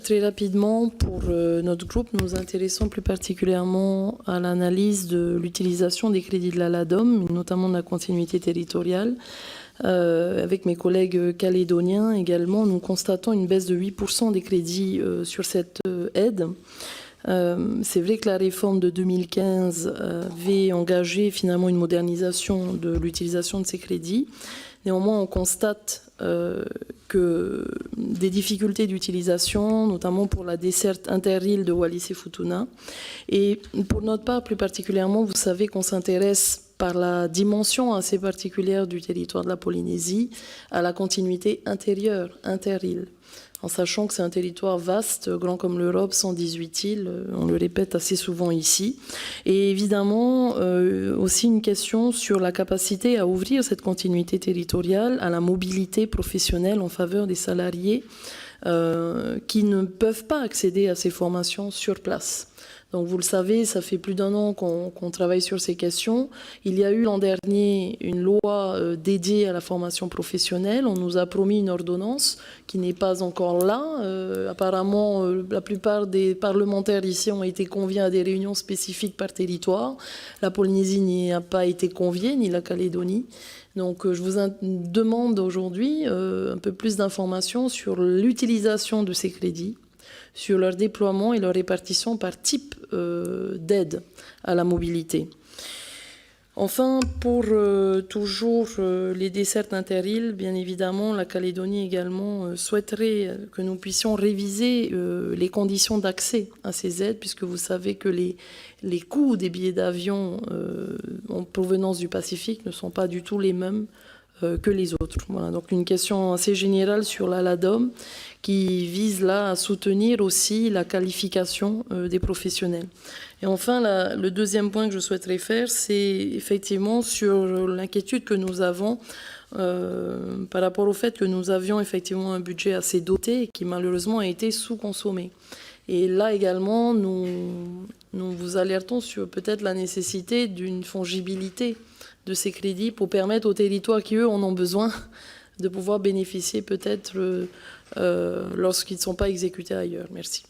Très rapidement, pour notre groupe, nous nous intéressons plus particulièrement à l'analyse de l'utilisation des crédits de la LADOM, notamment de la continuité territoriale. Avec mes collègues calédoniens également, nous constatons une baisse de 8% des crédits sur cette aide. C'est vrai que la réforme de 2015 avait engagé finalement une modernisation de l'utilisation de ces crédits. Néanmoins, on constate que des difficultés d'utilisation, notamment pour la desserte inter-île de Wallis et Futuna. Et pour notre part, plus particulièrement, vous savez qu'on s'intéresse par la dimension assez particulière du territoire de la Polynésie à la continuité intérieure, inter-île. En sachant que c'est un territoire vaste, grand comme l'Europe, 118 îles, on le répète assez souvent ici. Et évidemment, aussi une question sur la capacité à ouvrir cette continuité territoriale à la mobilité professionnelle en faveur des salariés qui ne peuvent pas accéder à ces formations sur place. Donc vous le savez, ça fait plus d'1 an qu'on travaille sur ces questions. Il y a eu l'an dernier une loi dédiée à la formation professionnelle. On nous a promis une ordonnance qui n'est pas encore là. Apparemment, la plupart des parlementaires ici ont été conviés à des réunions spécifiques par territoire. La Polynésie n'y a pas été conviée, ni la Calédonie. Donc je vous demande aujourd'hui un peu plus d'informations sur l'utilisation de ces crédits, sur leur déploiement et leur répartition par type d'aide à la mobilité. Enfin, pour toujours les dessertes inter-îles, bien évidemment, la Calédonie également souhaiterait que nous puissions réviser les conditions d'accès à ces aides, puisque vous savez que les coûts des billets d'avion en provenance du Pacifique ne sont pas du tout les mêmes que les autres. Voilà, donc une question assez générale sur la LADOM qui vise là à soutenir aussi la qualification des professionnels. Et enfin, le deuxième point que je souhaiterais faire, c'est effectivement sur l'inquiétude que nous avons par rapport au fait que nous avions effectivement un budget assez doté et qui malheureusement a été sous-consommé. Et là également, nous vous alertons sur peut-être la nécessité d'une fongibilité de ces crédits pour permettre aux territoires qui, eux, en ont besoin de pouvoir bénéficier peut-être lorsqu'ils ne sont pas exécutés ailleurs. Merci.